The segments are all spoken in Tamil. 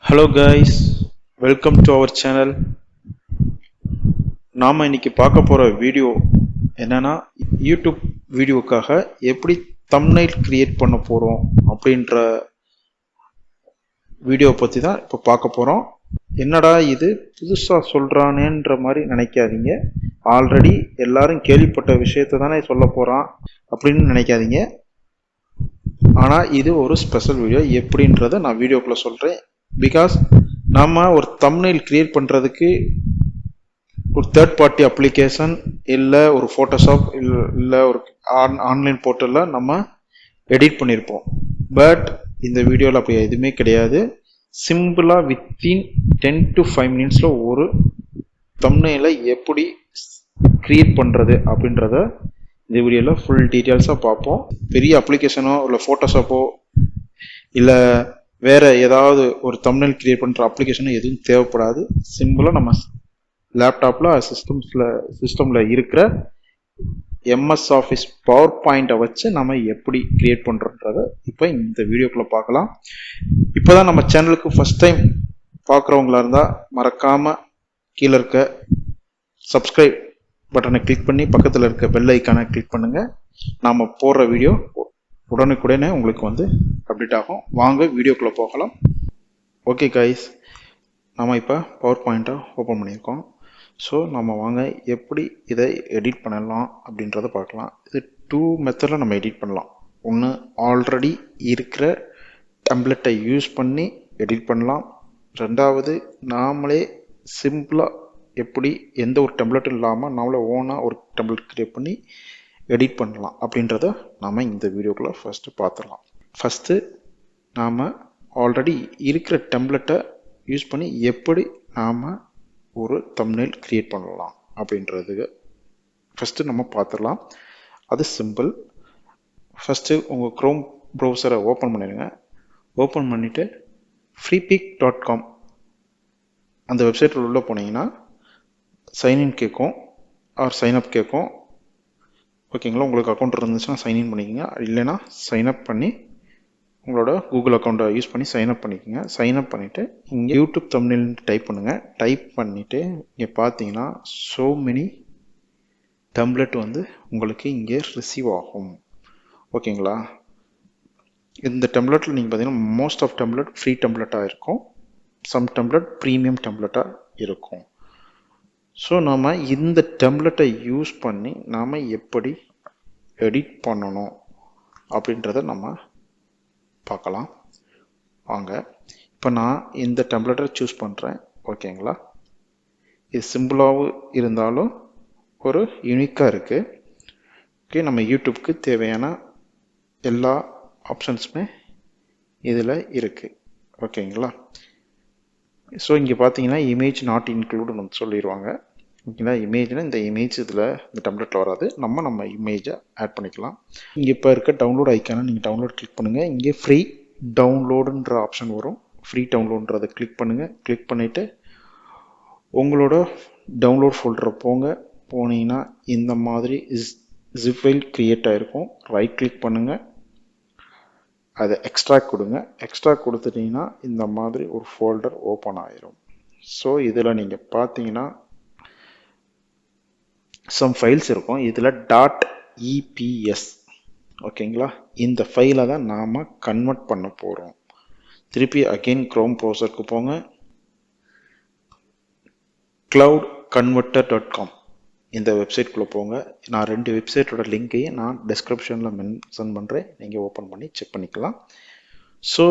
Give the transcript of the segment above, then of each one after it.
Hello guys, welcome to our channel. நாம இன்னைக்கு பார்க்க போற வீடியோ என்னன்னா யூடியூப் வீடியோக்காக எப்படி தம்ப்நெயில் கிரியேட் பண்ண போறோம் அப்படின்ற வீடியோ பத்தி தான் இப்போ பார்க்க போறோம். என்னடா இது புதுசா சொல்றானேன்ற மாதிரி நினைக்காதீங்க. ஆல்ரெடி எல்லாரும் கேள்விப்பட்ட விஷயத்தை தானே சொல்ல போறான் அப்படின்னு நினைக்காதீங்க. ஆனா இது ஒரு ஸ்பெஷல் வீடியோ. எப்படின்றத நான் வீடியோக்குள்ள சொல்றேன். பிகாஸ் நாம ஒரு தம்ப்நெயில் கிரியேட் பண்றதுக்கு ஒரு தேர்ட் பார்ட்டி அப்ளிகேஷன் இல்லை ஒரு ஃபோட்டோஷாப் இல்லை ஒரு ஆன்லைன் போர்ட்டலில் நம்ம எடிட் பண்ணியிருப்போம். பட் இந்த வீடியோவில் அப்படி எதுவுமே கிடையாது. சிம்பிளாக வித்தின் 10 to 5 minutes ஒரு தம்ப்நெயிலை எப்படி கிரியேட் பண்ணுறது அப்படின்றத இந்த வீடியோவில் ஃபுல் டீட்டெயில்ஸாக பார்ப்போம். பெரிய அப்ளிகேஷனோ இல்லை ஃபோட்டோஷாப்போ இல்லை வேற ஏதாவது ஒரு தம்ப்நெயில் கிரியேட் பண்ணுற அப்ளிகேஷனும் எதுவும் தேவைப்படாது. சிம்பிளாக நம்ம லேப்டாப்பில் சிஸ்டமில் இருக்கிற எம்எஸ் ஆஃபீஸ் பவர் பாயிண்ட்டை வச்சு நம்ம எப்படி கிரியேட் பண்ணுறோன்றத இப்போ இந்த வீடியோக்குள்ளே பார்க்கலாம். இப்போ தான் நம்ம சேனலுக்கு ஃபஸ்ட் டைம் பார்க்குறவங்களா இருந்தால் மறக்காமல் கீழே இருக்க சப்ஸ்கிரைப் பட்டனை கிளிக் பண்ணி பக்கத்தில் இருக்க பெல் ஐக்கானை கிளிக் பண்ணுங்கள். நாம் போடுற வீடியோ உடனுக்குடனே உங்களுக்கு வந்து அப்டேட் ஆகும். வாங்க வீடியோக்குள்ளே போகலாம். ஓகே கைஸ், நம்ம இப்போ பவர் பாயிண்ட்டை ஓப்பன் பண்ணியிருக்கோம். ஸோ நம்ம வாங்க எப்படி இதை எடிட் பண்ணலாம் அப்படின்றத பார்க்கலாம். இது 2 மெத்தடில் நம்ம எடிட் பண்ணலாம். ஒன்று ஆல்ரெடி இருக்கிற டெம்ப்ளேட்டை யூஸ் பண்ணி எடிட் பண்ணலாம். ரெண்டாவது நாமளே சிம்பிளாக எப்படி எந்த ஒரு டெம்ப்ளேட்டும் இல்லாமல் நாமளே ஓனாக ஒரு டெம்ப்ளேட் கிரியேட் பண்ணி எடிட் பண்ணலாம் அப்படின்றத நாம் இந்த வீடியோக்குள்ளே ஃபஸ்ட்டு பார்த்துடலாம். ஃபஸ்ட்டு நாம் ஆல்ரெடி இருக்கிற டெம்ப்ளேட்டை யூஸ் பண்ணி எப்படி நாம் ஒரு தம்ப்நெயில் கிரியேட் பண்ணலாம் அப்படின்றதுக்கு ஃபஸ்ட்டு நம்ம பார்த்துடலாம். அது சிம்பிள். ஃபஸ்ட்டு உங்கள் க்ரோம் ப்ரௌசரை ஓப்பன் பண்ணிடுங்க. ஓப்பன் பண்ணிவிட்டு freepik.com அந்த வெப்சைட்டில் உள்ளே போனீங்கன்னா சைன்இன் கேட்கும் ஆர் சைன்அப் கேட்கும். ஓகேங்களா, உங்களுக்கு அக்கௌண்ட் இருந்துச்சுன்னா சைன்இன் பண்ணிக்கோங்க. இல்லைன்னா சைன்அப் பண்ணி உங்களோட கூகுள் அக்கௌண்ட்டை யூஸ் பண்ணி சைன்அப் பண்ணிக்கோங்க. சைன்அப் பண்ணிவிட்டு இங்கே யூடியூப் தம்ப்நெயில்னு டைப் பண்ணுங்கள். டைப் பண்ணிவிட்டு இங்கே பார்த்தீங்கன்னா ஸோ மெனி டெம்ப்ளேட் வந்து உங்களுக்கு இங்கே ரிசீவ் ஆகும். ஓகேங்களா, இந்த டெம்ப்ளேட்டில் நீங்கள் பார்த்தீங்கன்னா மோஸ்ட் ஆஃப் டெம்ப்ளேட் ஃப்ரீ டெம்ப்ளேட்டாக இருக்கும். சம் டெம்ப்ளேட் ப்ரீமியம் டெம்ப்ளேட்டாக இருக்கும். ஸோ நாம் இந்த டெம்ப்ளேட்டை யூஸ் பண்ணி நாம் எப்படி எடிட் பண்ணணும் அப்படின்றத நம்ம பார்க்கலாம். வாங்க, இப்போ நான் இந்த டெம்ப்ளேட்டை சூஸ் பண்ணுறேன். ஓகேங்களா, இது சிம்பிளாகவும் இருந்தாலும் ஒரு யூனிக்காக இருக்குது. ஓகே, நம்ம யூடியூப்க்கு தேவையான எல்லா ஆப்ஷன்ஸுமே இதில் இருக்குது. ஓகேங்களா, ஸோ இங்கே பார்த்தீங்கன்னா இமேஜ் நாட் இன்க்ளூடுன்னு சொல்லிடுவாங்க. ஓகேங்களா, இமேஜ்னா இந்த இமேஜ் இதில் இந்த டெம்ப்ளேட்டில் வராது. நம்ம இமேஜை ஆட் பண்ணிக்கலாம். இங்கே இப்போ இருக்க டவுன்லோட் ஐக்கானை நீங்கள் டவுன்லோட் கிளிக் பண்ணுங்கள். இங்கே ஃப்ரீ டவுன்லோடுன்ற ஆப்ஷன் வரும். ஃப்ரீ டவுன்லோடுன்றதை கிளிக் பண்ணுங்கள். கிளிக் பண்ணிவிட்டு உங்களோட டவுன்லோட் ஃபோல்டரை போனீங்கன்னா இந்த மாதிரி ஜிப் ஃபைல் க்ரியேட் ஆகிருக்கும். ரைட் கிளிக் பண்ணுங்கள், அதை எக்ஸ்ட்ராக்ட் கொடுங்க. எக்ஸ்ட்ராக்ட் கொடுத்துட்டிங்கன்னா இந்த மாதிரி ஒரு ஃபோல்டர் ஓப்பன் ஆகிரும். ஸோ இதில் நீங்கள் பார்த்தீங்கன்னா சம் ஃபைல்ஸ் இருக்கும். இதில் .eps ஓகேங்களா, இந்த ஃபைலை தான் நாம் கன்வெர்ட் பண்ண போகிறோம். திருப்பி அகெயின் க்ரோம் ப்ரௌசருக்கு போங்க. cloudconverter.com இந்த வெப்சைட்குள்ளே போங்க. நான் 2 வெப்சைட்டோட லிங்கையும் நான் டிஸ்கிரிப்ஷனில் மென்ஷன் பண்ணுறேன். நீங்கள் ஓப்பன் பண்ணி செக் பண்ணிக்கலாம். ஸோ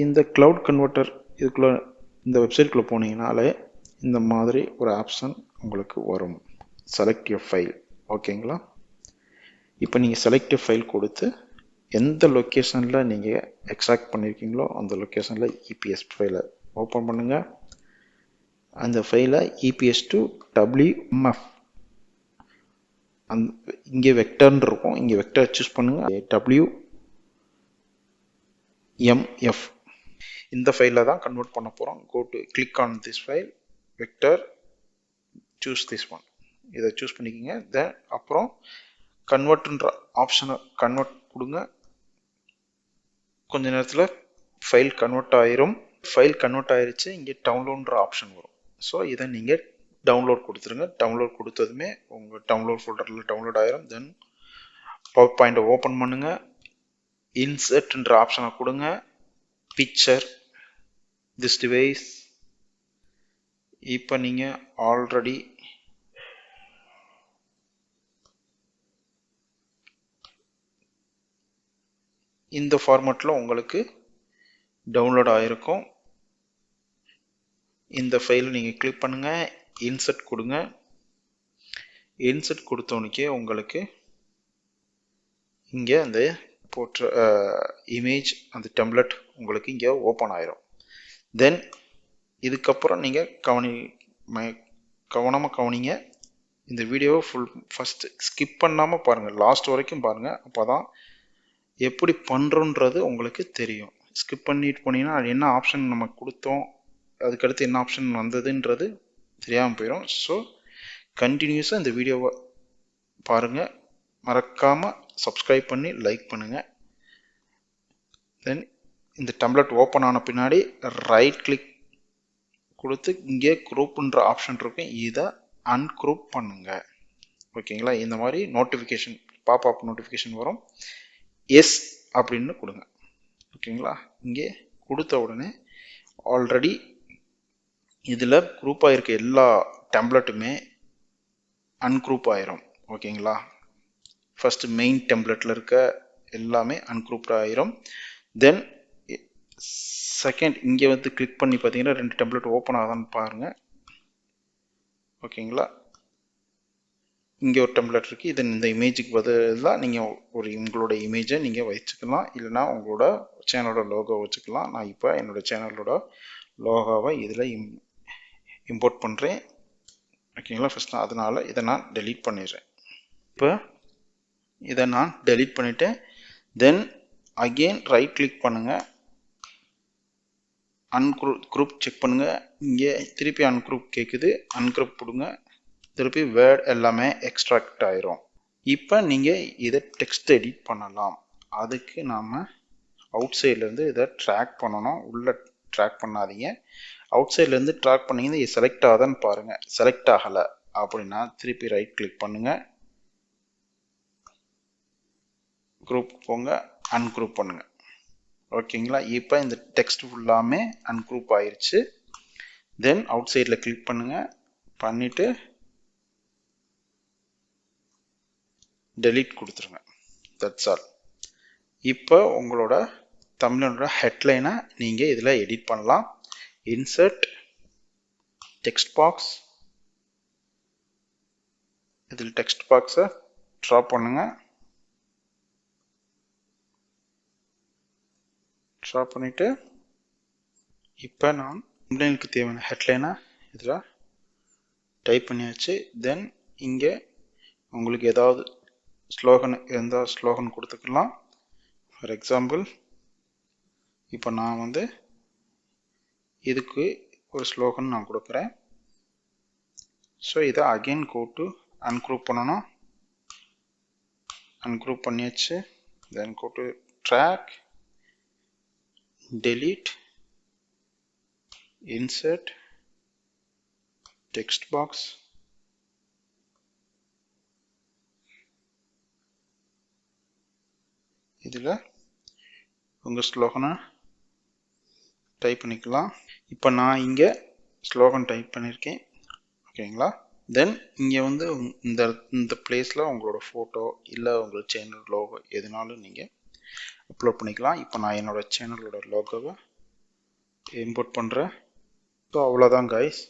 இந்த க்ளவுட் கன்வெர்ட்டர் இதுக்குள்ளே இந்த வெப்சைட்குள்ளே போனீங்கனாலே இந்த மாதிரி ஒரு ஆப்ஷன் உங்களுக்கு வரும். Select your file. ஓகேங்களா, இப்போ நீங்கள் செலக்ட் யுவர் ஃபைல் கொடுத்து எந்த லொக்கேஷனில் நீங்கள் எக்ஸ்ட்ராக்ட் பண்ணியிருக்கீங்களோ அந்த லொக்கேஷனில் இபிஎஸ் ஃபைலை ஓப்பன் பண்ணுங்கள். அந்த ஃபைலை இபிஎஸ் டு WMF இங்கே வெக்டர்னு இருக்கும். இங்கே வெக்டர் சூஸ் பண்ணுங்கள். WMF இந்த ஃபைலில் தான் கன்வெர்ட் பண்ண போகிறோம். Go to click on this file, vector, choose this one. இதை சூஸ் பண்ணிக்கோங்க. தென் அப்புறம் கன்வெர்ட்ன்ற ஆப்ஷனை கன்வெர்ட் கொடுங்க. கொஞ்ச நேரத்தில் ஃபைல் கன்வெர்ட் ஆயிரும். ஃபைல் கன்வெர்ட் ஆயிருச்சு. இங்கே டவுன்லோட்ன்ற ஆப்ஷன் வரும். ஸோ இதை நீங்கள் டவுன்லோட் கொடுத்துருங்க. டவுன்லோட் கொடுத்ததுமே உங்கள் டவுன்லோட் ஃபோல்டரில் டவுன்லோட் ஆயிரும். தென் பவர் பாயிண்டை ஓப்பன் பண்ணுங்க. இன்சர்ட்ன்ற ஆப்ஷனை கொடுங்க. Picture this device. இப்போ நீங்கள் ஆல்ரெடி இந்த ஃபார்மேட்டில் உங்களுக்கு டவுன்லோட் ஆகிருக்கும். இந்த ஃபைலை நீங்கள் கிளிக் பண்ணுங்கள். இன்சர்ட் கொடுங்க. இன்சர்ட் கொடுத்தோன்னே உங்களுக்கு இங்கே அந்த போட்ட இமேஜ் அந்த டெம்ப்ளேட் உங்களுக்கு இங்கே ஓப்பன் ஆயிரும். தென் இதுக்கப்புறம் நீங்கள் கவனமாக கவனிங்க. இந்த வீடியோவை ஃபஸ்ட்டு ஸ்கிப் பண்ணாமல் பாருங்கள், லாஸ்ட் வரைக்கும் பாருங்கள். அப்போ தான் எப்படி பண்ணுறோன்றது உங்களுக்கு தெரியும். ஸ்கிப் பண்ணிட்டு போனீங்கன்னா அது என்ன ஆப்ஷன் நம்ம கொடுத்தோம், அதுக்கடுத்து என்ன ஆப்ஷன் வந்ததுன்றது தெரியாமல் போயிடும். ஸோ கண்டினியூஸாக இந்த வீடியோவை பாருங்கள். மறக்காமல் சப்ஸ்கிரைப் பண்ணி லைக் பண்ணுங்கள். தென் இந்த டெம்ப்ளேட் ஓப்பன் ஆன பின்னாடி ரைட் கிளிக் கொடுத்து இங்கே குரூப்புன்ற ஆப்ஷன் இருக்கும். இதை அன்குரூப் பண்ணுங்கள். ஓகேங்களா? இந்த மாதிரி நோட்டிஃபிகேஷன் பாப்அப் நோட்டிஃபிகேஷன் வரும். எஸ் அப்படின்னு கொடுங்க. ஓகேங்களா? இங்கே கொடுத்த உடனே ஆல்ரெடி இதில் குரூப்பாக இருக்க எல்லா டெம்ப்ளேட்டுமே அன்குரூப் ஆயிரும். ஓகேங்களா? ஃபஸ்ட்டு மெயின் டெம்ப்ளேட்டில் இருக்க எல்லாமே அன்குரூப்ட் ஆயிரும். தென் செகண்ட் இங்கே வந்து கிளிக் பண்ணி பார்த்தீங்கன்னா 2 டெம்ப்ளேட் ஓப்பன் ஆகுதான்னு பாருங்கள். ஓகேங்களா? இங்கே ஒரு டெம்ப்ளேட் இருக்குது. இது இந்த இமேஜுக்கு பதிலாக நீங்கள் உங்களோட இமேஜை நீங்கள் வச்சுக்கலாம். இல்லைனா உங்களோட சேனலோட லோகோ வச்சுக்கலாம். நான் இப்போ என்னோட சேனலோட லோகோவை இதில் இம்போர்ட் பண்ணுறேன். ஓகேங்களா? ஃபஸ்ட் அதனால் இதை நான் டெலீட் பண்ணிடுறேன். இப்போ இதை நான் டெலீட் பண்ணிவிட்டேன். தென் அகெயின் ரைட் கிளிக் பண்ணுங்கள். அன்குரூப் செக் பண்ணுங்கள். இங்கே திருப்பி அன்குரூப் கேட்குது. அன்குரூப் கொடுங்க. திருப்பி வேர்ட் எல்லாமே எக்ஸ்ட்ராக்ட் ஆயிரும். இப்போ நீங்கள் இதை டெக்ஸ்ட் எடிட் பண்ணலாம். அதுக்கு நாம் அவுட் சைட்லேருந்து இதை ட்ராக் பண்ணணும். உள்ளே ட்ராக் பண்ணாதீங்க. அவுட் சைட்லேருந்து ட்ராக் பண்ணிங்கன்னா இது செலக்ட் ஆகுதான்னு பாருங்கள். செலக்ட் ஆகலை அப்படின்னா திருப்பி ரைட் கிளிக் பண்ணுங்கள். குரூப் போங்க. அன்குரூப் பண்ணுங்கள். ஓகேங்களா? இப்போ இந்த டெக்ஸ்ட் ஃபுல்லாமே அன்குரூப் ஆயிடுச்சு. தென் அவுட் சைடில் கிளிக் பண்ணுங்கள். பண்ணிவிட்டு டெலீட் கொடுத்துருங்க. That's all. இப்போ உங்களோட தமிழோட ஹெட்லைனை நீங்கள் இதில் எடிட் பண்ணலாம். Insert text box. இதில் டெக்ஸ்ட் பாக்ஸை ட்ரா பண்ணுங்கள். ட்ரா பண்ணிவிட்டு இப்போ நான் தமிழுக்கு தேவையான ஹெட்லைனை இதில் டைப் பண்ணியாச்சு. தென் இங்கே உங்களுக்கு ஏதாவது ஸ்லோகன் இருந்தால் ஸ்லோகன் கொடுத்துக்கலாம். ஃபார் எக்ஸாம்பிள் இப்போ நான் வந்து இதுக்கு ஒரு ஸ்லோகன் நான் கொடுக்குறேன். ஸோ இதை அகெயின் go அன்குரூப் பண்ணணும். அன்குரூப் பண்ணியாச்சு. தென் go to track, delete, insert, text box. இதில் உங்கள் ஸ்லோகனை டைப் பண்ணிக்கலாம். இப்போ நான் இங்கே ஸ்லோகன் டைப் பண்ணியிருக்கேன். ஓகேங்களா? தென் இங்கே வந்து இந்த பிளேஸில் உங்களோட ஃபோட்டோ இல்லை உங்களோட சேனல் லோகோ எதுனாலும் நீங்கள் அப்லோட் பண்ணிக்கலாம். இப்போ நான் என்னோடய சேனலோட லோகோவை இம்போர்ட் பண்ணுறேன். ஸோ அவ்வளோதான் கைஸ்.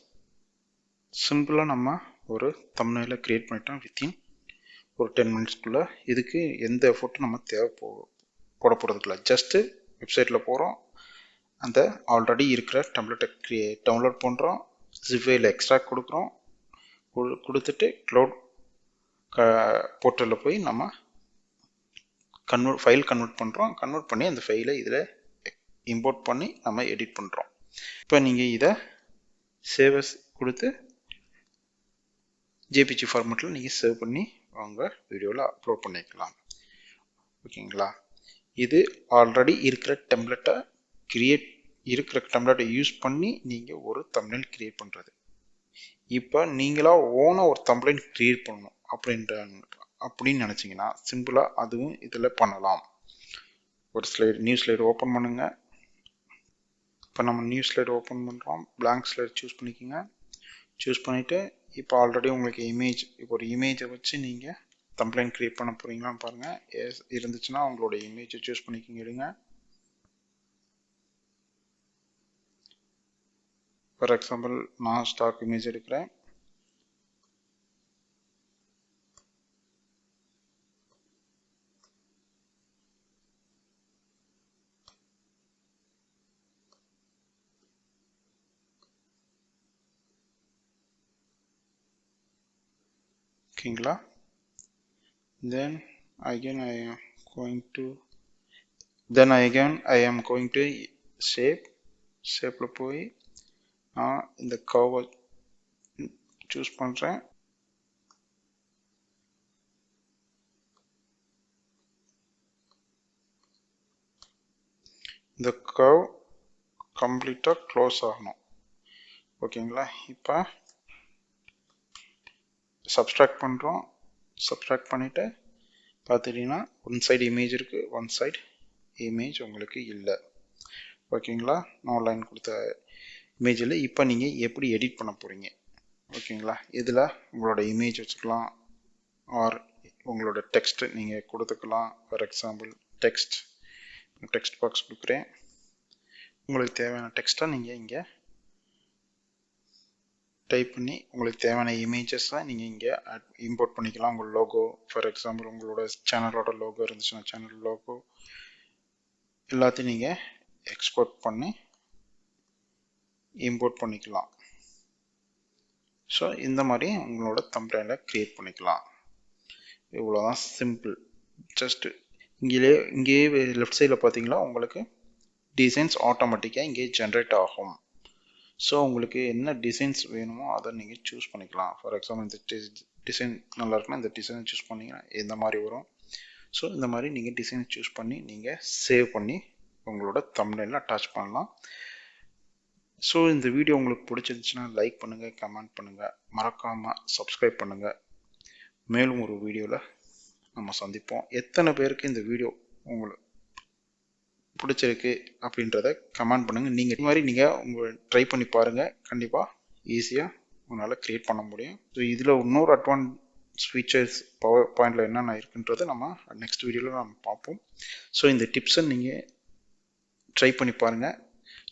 சிம்பிளாக நம்ம ஒரு தம்ப்நெயிலை க்ரியேட் பண்ணிட்டோம் வித்தின் ஒரு 10 மினிட்ஸ்க்குள்ளே. இதுக்கு எந்த எஃபோர்ட்டும் நம்ம போட போகிறதுக்குள்ள ஜஸ்ட்டு வெப்சைட்டில் போகிறோம். அந்த ஆல்ரெடி இருக்கிற டெம்ப்ளேட்டை டவுன்லோட் பண்ணுறோம். ஜிஃபைல எக்ஸ்ட்ராக்ட் கொடுக்குறோம். கொடுத்துட்டு க்ளவுட் போர்ட்டலில் போய் நம்ம ஃபைல் கன்வெர்ட் பண்ணுறோம். கன்வெர்ட் பண்ணி அந்த ஃபைலை இதில் இம்போர்ட் பண்ணி நம்ம எடிட் பண்ணுறோம். இப்போ நீங்கள் இதை சேவஸ் கொடுத்து ஜேபிஜி ஃபார்மேட்டில் நீங்கள் சேவ் பண்ணி உங்கள் வீடியோவில் அப்லோட் பண்ணிக்கலாம். ஓகேங்களா? இது ஆல்ரெடி இருக்கிற டெம்ப்ளேட்டை கிரியேட் இருக்கிற டெம்ப்ளேட்டை யூஸ் பண்ணி நீங்கள் ஒரு தம்ப்நெயில் கிரியேட் பண்ணுறது. இப்போ நீங்களாக ஓனாக ஒரு தம்ப்நெயில் கிரியேட் பண்ணணும் அப்படின்னு நினச்சிங்கன்னா சிம்பிளாக அதுவும் இதில் பண்ணலாம். ஒரு நியூ ஸ்லைடு ஓப்பன் பண்ணுங்கள். இப்போ நம்ம நியூ ஸ்லைடு ஓப்பன் பண்ணுறோம். பிளாங்க் ஸ்லைடு சூஸ் பண்ணிக்கோங்க. சூஸ் பண்ணிவிட்டு இப்போ ஆல்ரெடி உங்களுக்கு இப்போ ஒரு இமேஜை வச்சு நீங்கள் தம்ப்நெயில் கிரியேட் பண்ண போகிறீங்களான்னு பாருங்கள். இருந்துச்சுன்னா உங்களோட இமேஜை சூஸ் பண்ணிக்கோங்க. எடுங்க. ஃபார் எக்ஸாம்பிள் நான் ஸ்டாக் இமேஜ் எடுக்கிறேன். ஓகேங்களா? then again I am going to ஷேப்ல போய் நான் இந்த கர்வை சூஸ் பண்ணுறேன். இந்த கர்வ் கம்ப்ளீட்டாக க்ளோஸ் ஆகணும். ஓகேங்களா? இப்போ சப்ஸ்ட்ராக்ட் பண்ணுறோம். சப்ஸ்ட்ராக்ட் பண்ணிவிட்டு பார்த்துட்டிங்கன்னா ஒன் சைடு இமேஜ் இருக்குது, ஒன் சைடு இமேஜ் உங்களுக்கு இல்லை. ஓகேங்களா? நான் லைன் கொடுத்த இமேஜில் இப்போ நீங்கள் எப்படி எடிட் பண்ண போகிறீங்க? ஓகேங்களா? இதில் உங்களோட இமேஜ் வச்சுக்கலாம், ஆர் உங்களோட டெக்ஸ்ட் நீங்கள் கொடுத்துக்கலாம். ஃபார் எக்ஸாம்பிள் டெக்ஸ்ட் பாக்ஸ் கொடுக்குறேன். உங்களுக்கு தேவையான டெக்ஸ்ட்டை நீங்கள் இங்கே டைப் பண்ணி உங்களுக்கு தேவையான இமேஜஸை நீங்கள் இங்கே இம்போர்ட் பண்ணிக்கலாம். உங்கள் லோகோ, ஃபார் எக்ஸாம்பிள் உங்களோட சேனலோட லோகோ இருந்துச்சுன்னா சேனல் லோகோ எல்லாத்தையும் நீங்கள் எக்ஸ்போர்ட் பண்ணி இம்போர்ட் பண்ணிக்கலாம். ஸோ இந்த மாதிரி உங்களோட தம்ப்நெயிலை க்ரியேட் பண்ணிக்கலாம். இவ்வளோதான் சிம்பிள். ஜஸ்ட்டு இங்கேயே லெஃப்ட் சைடில் பார்த்தீங்களா உங்களுக்கு டிசைன்ஸ் ஆட்டோமேட்டிக்காக இங்கே ஜென்ரேட் ஆகும். ஸோ உங்களுக்கு என்ன டிசைன்ஸ் வேணுமோ அதை நீங்கள் சூஸ் பண்ணிக்கலாம். ஃபார் எக்ஸாம்பிள் இந்த டிசைன் நல்லா இருக்குன்னா இந்த டிசைனை சூஸ் பண்ணிங்கன்னா இந்த மாதிரி வரும். ஸோ இந்த மாதிரி நீங்கள் டிசைனை சூஸ் பண்ணி நீங்கள் சேவ் பண்ணி உங்களோட தம்ப்நெயிலில் அட்டாச் பண்ணலாம். ஸோ இந்த வீடியோ உங்களுக்கு பிடிச்சிருந்துச்சுன்னா லைக் பண்ணுங்கள், கமெண்ட் பண்ணுங்கள், மறக்காமல் சப்ஸ்கிரைப் பண்ணுங்கள். மேலும் ஒரு வீடியோவில் நம்ம சந்திப்போம். எத்தனை பேருக்கு இந்த வீடியோ உங்களுக்கு பிடிச்சிருக்கு அப்படின்றத கமெண்ட் பண்ணுங்கள். நீங்கள் இது மாதிரி நீங்கள் ட்ரை பண்ணி பாருங்கள். கண்டிப்பாக ஈஸியாக உங்களால் க்ரியேட் பண்ண முடியும். ஸோ இதில் இன்னொரு அட்வான்ஸ் ஃபீச்சர்ஸ் பவர் பாயிண்டில் என்னென்ன இருக்குன்றதை நம்ம நெக்ஸ்ட் வீடியோவில் நம்ம பார்ப்போம். ஸோ இந்த டிப்ஸை நீங்கள் ட்ரை பண்ணி பாருங்கள்.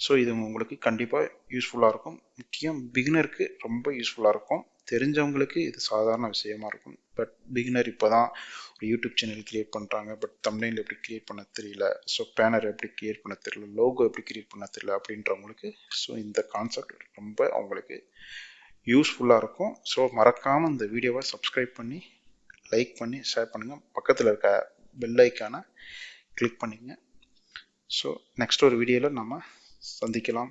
ஸோ இது உங்களுக்கு கண்டிப்பாக யூஸ்ஃபுல்லாக இருக்கும். முக்கியம் பிகினருக்கு ரொம்ப யூஸ்ஃபுல்லாக இருக்கும். தெரிஞ்சவங்களுக்கு இது சாதாரண விஷயமா இருக்கும். பட் பிகினர் இப்போ தான் ஒரு யூடியூப் சேனல் க்ரியேட் பண்ணுறாங்க. பட் தம்ப்நெயில் எப்படி க்ரியேட் பண்ண தெரியல, ஸோ பேனர் எப்படி க்ரியேட் பண்ண தெரியல, லோகோ எப்படி க்ரியேட் பண்ண தெரியல அப்படின்றவங்களுக்கு ஸோ இந்த கான்செப்ட் ரொம்ப அவங்களுக்கு யூஸ்ஃபுல்லாக இருக்கும். ஸோ மறக்காமல் இந்த வீடியோவை சப்ஸ்கிரைப் பண்ணி லைக் பண்ணி ஷேர் பண்ணுங்கள். பக்கத்தில் இருக்க பெல் ஐக்கானை கிளிக் பண்ணிங்க. ஸோ நெக்ஸ்ட் ஒரு வீடியோவில் நம்ம சந்திக்கலாம்.